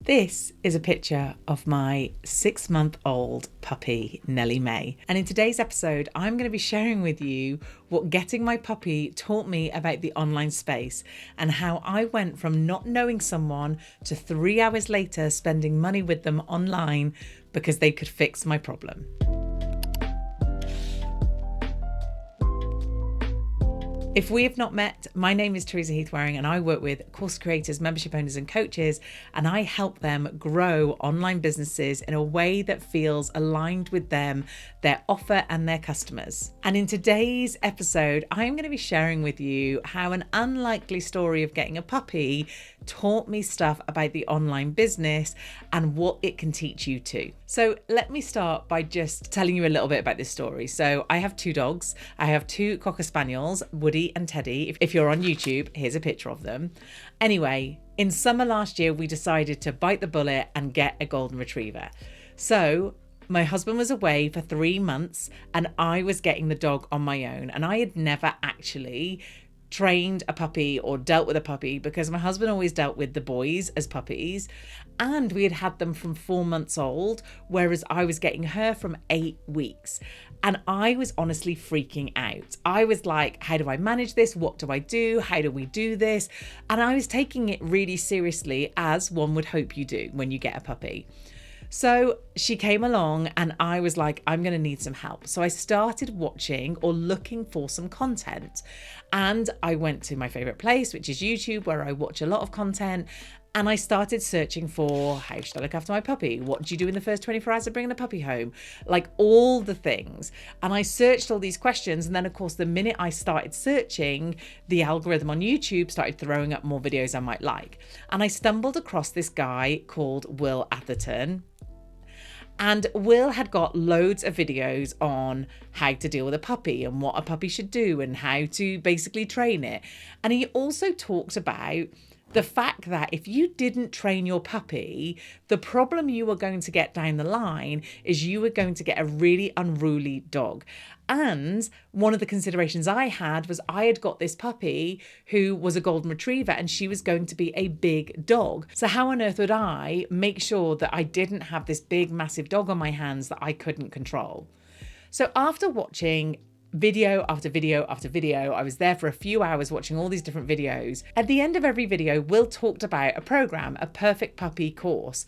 This is a picture of my 6-month-old puppy, Nellie May. And in today's episode, I'm going to be sharing with you what getting my puppy taught me about the online space and how I went from not knowing someone to 3 hours later spending money with them online because they could fix my problem. If we have not met, my name is Teresa Heath-Wareing and I work with course creators, membership owners and coaches, and I help them grow online businesses in a way that feels aligned with them, their offer and their customers. And in today's episode, I'm going to be sharing with you how an unlikely story of getting a puppy taught me stuff about the online business and what it can teach you too. So let me start by just telling you a little bit about this story. So I have 2 dogs. I have 2 Cocker Spaniels, Woody and Teddy. If you're on YouTube, here's a picture of them. Anyway, in summer last year, we decided to bite the bullet and get a golden retriever. So my husband was away for 3 months and I was getting the dog on my own, and I had never actually trained a puppy or dealt with a puppy because my husband always dealt with the boys as puppies, and we had had them from 4 months old, whereas I was getting her from 8 weeks. And I was honestly freaking out. I was like, how do I manage this? What do I do? How do we do this? And I was taking it really seriously, as one would hope you do when you get a puppy. So she came along and I was like, I'm going to need some help. So I started watching or looking for some content. And I went to my favorite place, which is YouTube, where I watch a lot of content. And I started searching for, how should I look after my puppy? What do you do in the first 24 hours of bringing a puppy home? Like all the things. And I searched all these questions. And then, of course, the minute I started searching, the algorithm on YouTube started throwing up more videos I might like. And I stumbled across this guy called Will Atherton. And Will had got loads of videos on how to deal with a puppy and what a puppy should do and how to basically train it. And he also talked about the fact that if you didn't train your puppy, the problem you were going to get down the line is you were going to get a really unruly dog. And one of the considerations I had was I had got this puppy who was a golden retriever and she was going to be a big dog. So how on earth would I make sure that I didn't have this big, massive dog on my hands that I couldn't control? So after watching video after video after video, I was there for a few hours watching all these different videos. At the end of every video, Will talked about a program, a perfect puppy course.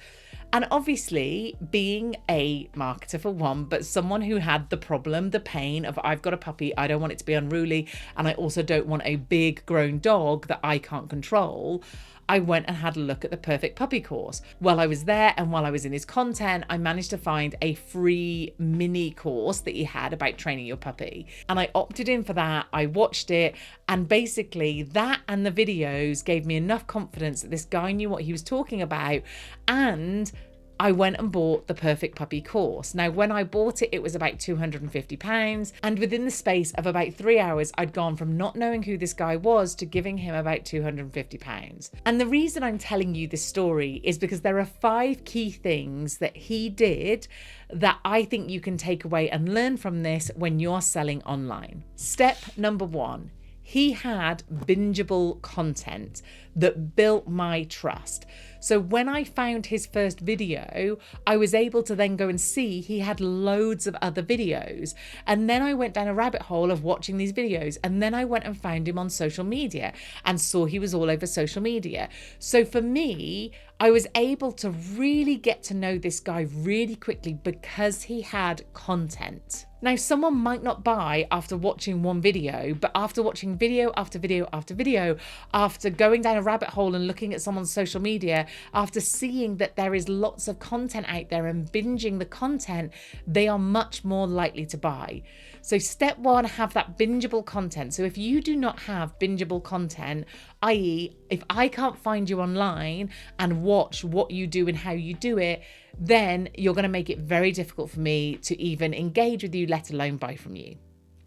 And obviously, being a marketer for one, but someone who had the problem, the pain of I've got a puppy, I don't want it to be unruly, and I also don't want a big grown dog that I can't control, I went and had a look at the perfect puppy course. While I was there and while I was in his content, I managed to find a free mini course that he had about training your puppy. And I opted in for that. I watched it. And basically that and the videos gave me enough confidence that this guy knew what he was talking about. And I went and bought the perfect puppy course. Now, when I bought it, it was about £250. And within the space of about 3 hours, I'd gone from not knowing who this guy was to giving him about £250. And the reason I'm telling you this story is because there are 5 key things that he did that I think you can take away and learn from this when you're selling online. Step number 1. He had bingeable content that built my trust. So when I found his first video, I was able to then go and see he had loads of other videos. And then I went down a rabbit hole of watching these videos. And then I went and found him on social media and saw he was all over social media. So for me, I was able to really get to know this guy really quickly because he had content. Now, someone might not buy after watching one video, but after watching video after video after video, after going down a rabbit hole and looking at someone's social media, after seeing that there is lots of content out there and binging the content, they are much more likely to buy. So step 1, have that bingeable content. So if you do not have bingeable content, i.e., if I can't find you online and watch what you do and how you do it, then you're going to make it very difficult for me to even engage with you, let alone buy from you.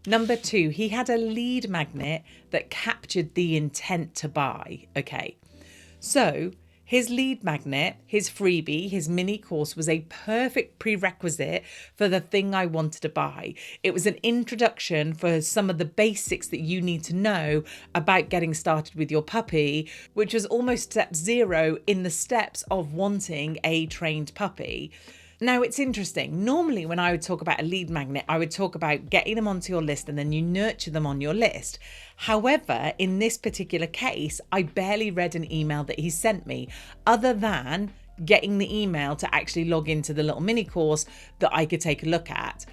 Number 2, he had a lead magnet that captured the intent to buy. Okay, so His lead magnet, his freebie, his mini course was a perfect prerequisite for the thing I wanted to buy. It was an introduction for some of the basics that you need to know about getting started with your puppy, which was almost step 0 in the steps of wanting a trained puppy. Now, it's interesting. Normally, when I would talk about a lead magnet, I would talk about getting them onto your list and then you nurture them on your list. However, in this particular case, I barely read an email that he sent me, other than getting the email to actually log into the little mini course that I could take a look at.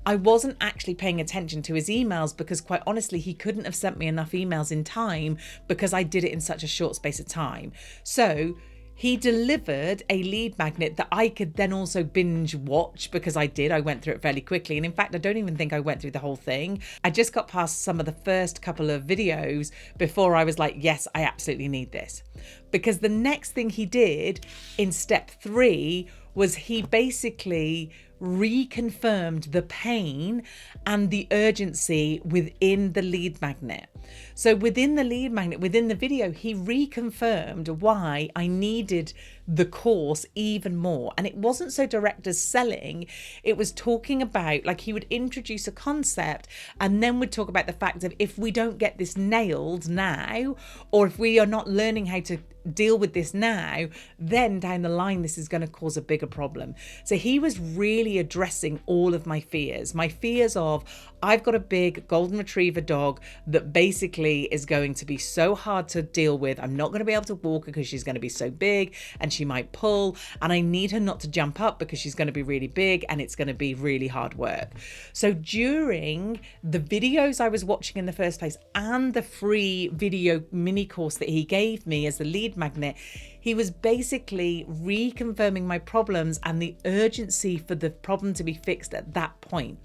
I wasn't actually paying attention to his emails because, quite honestly, he couldn't have sent me enough emails in time because I did it in such a short space of time. So he delivered a lead magnet that I could then also binge watch, because I went through it fairly quickly. And in fact, I don't even think I went through the whole thing. I just got past some of the first couple of videos before I was like, yes, I absolutely need this. Because the next thing he did in step 3 was he basically reconfirmed the pain and the urgency within the lead magnet. So within the lead magnet, within the video, he reconfirmed why I needed the course even more. And it wasn't so direct as selling. It was talking about, like, he would introduce a concept and then would talk about the fact of, if we don't get this nailed now, or if we are not learning how to deal with this now, then down the line this is going to cause a bigger problem. So he was really addressing all of my fears of, I've got a big golden retriever dog that basically is going to be so hard to deal with. I'm not going to be able to walk her because she's going to be so big and she might pull, and I need her not to jump up because she's going to be really big and it's going to be really hard work. So during the videos I was watching in the first place and the free video mini course that he gave me as the lead magnet, he was basically reconfirming my problems and the urgency for the problem to be fixed at that point.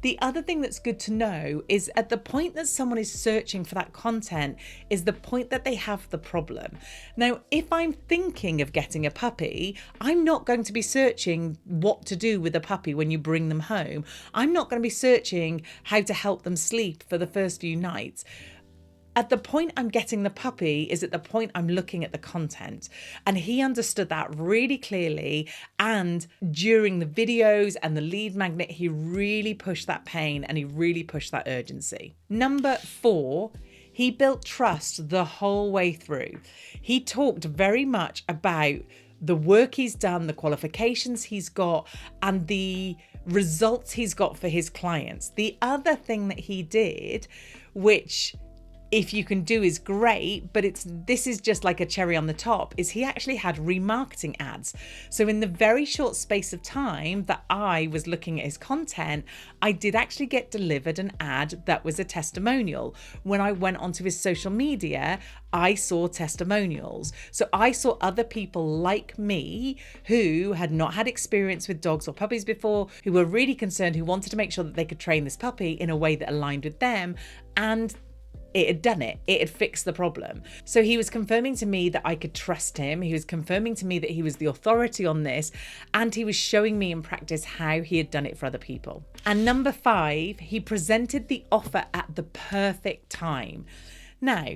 The other thing that's good to know is, at the point that someone is searching for that content is the point that they have the problem. Now, if I'm thinking of getting a puppy, I'm not going to be searching what to do with a puppy when you bring them home. I'm not going to be searching how to help them sleep for the first few nights. At the point I'm getting the puppy is at the point I'm looking at the content. And he understood that really clearly. And during the videos and the lead magnet, he really pushed that pain and he really pushed that urgency. Number 4, he built trust the whole way through. He talked very much about the work he's done, the qualifications he's got, and the results he's got for his clients. The other thing that he did, which, if you can do, is great, but this is just like a cherry on the top, is he actually had remarketing ads. So in the very short space of time that I was looking at his content, I did actually get delivered an ad that was a testimonial. When I went onto his social media, I saw testimonials. So I saw other people like me who had not had experience with dogs or puppies before, who were really concerned, who wanted to make sure that they could train this puppy in a way that aligned with them, and it had done it. It had fixed the problem. So he was confirming to me that I could trust him. He was confirming to me that he was the authority on this. And he was showing me in practice how he had done it for other people. And number 5, he presented the offer at the perfect time. Now,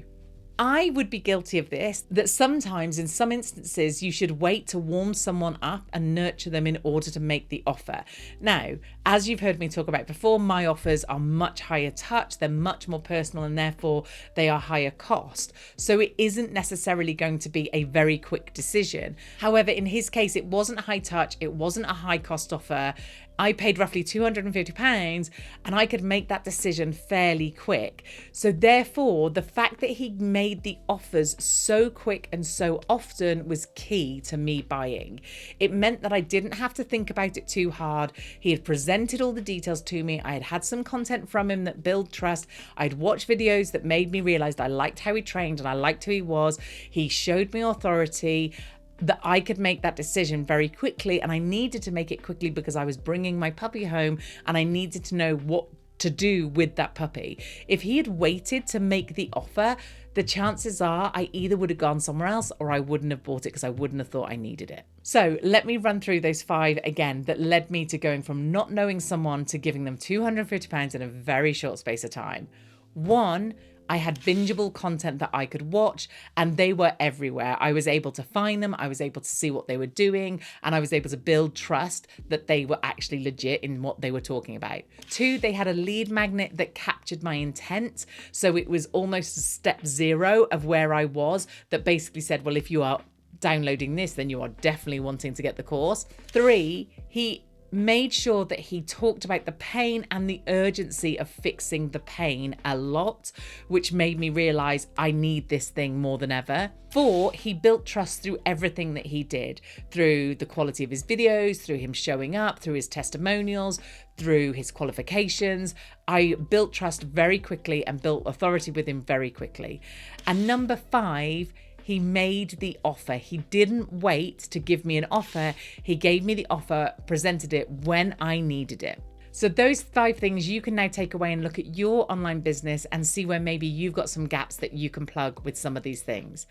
I would be guilty of this, that sometimes in some instances you should wait to warm someone up and nurture them in order to make the offer. Now, as you've heard me talk about before, my offers are much higher touch, they're much more personal, and therefore they are higher cost. So it isn't necessarily going to be a very quick decision. However, in his case, it wasn't high touch, it wasn't a high cost offer. I paid roughly £250 and I could make that decision fairly quick. So therefore, the fact that he made the offers so quick and so often was key to me buying. It meant that I didn't have to think about it too hard. He had presented all the details to me. I had had some content from him that built trust. I'd watched videos that made me realize that I liked how he trained and I liked who he was. He showed me authority, that I could make that decision very quickly, and I needed to make it quickly because I was bringing my puppy home and I needed to know what to do with that puppy. If he had waited to make the offer, the chances are I either would have gone somewhere else or I wouldn't have bought it because I wouldn't have thought I needed it. So let me run through those 5 again that led me to going from not knowing someone to giving them £250 in a very short space of time. 1, I had bingeable content that I could watch, and they were everywhere. I was able to find them, I was able to see what they were doing, and I was able to build trust that they were actually legit in what they were talking about. 2, they had a lead magnet that captured my intent. So it was almost step 0 of where I was, that basically said, well, if you are downloading this, then you are definitely wanting to get the course. 3, he made sure that he talked about the pain and the urgency of fixing the pain a lot, which made me realize I need this thing more than ever. 4, he built trust through everything that he did, through the quality of his videos, through him showing up, through his testimonials, through his qualifications. I built trust very quickly and built authority with him very quickly. And number 5, he made the offer. He didn't wait to give me an offer. He gave me the offer, presented it when I needed it. So those 5 things you can now take away and look at your online business and see where maybe you've got some gaps that you can plug with some of these things.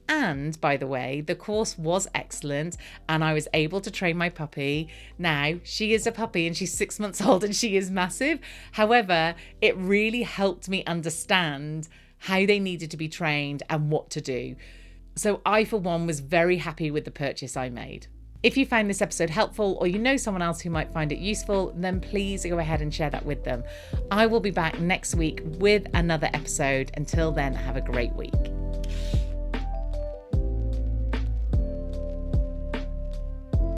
And by the way, the course was excellent and I was able to train my puppy. Now, she is a puppy and she's 6 months old and she is massive. However, it really helped me understand how they needed to be trained and what to do. So I, for one, was very happy with the purchase I made. If you found this episode helpful or you know someone else who might find it useful, then please go ahead and share that with them. I will be back next week with another episode. Until then, have a great week.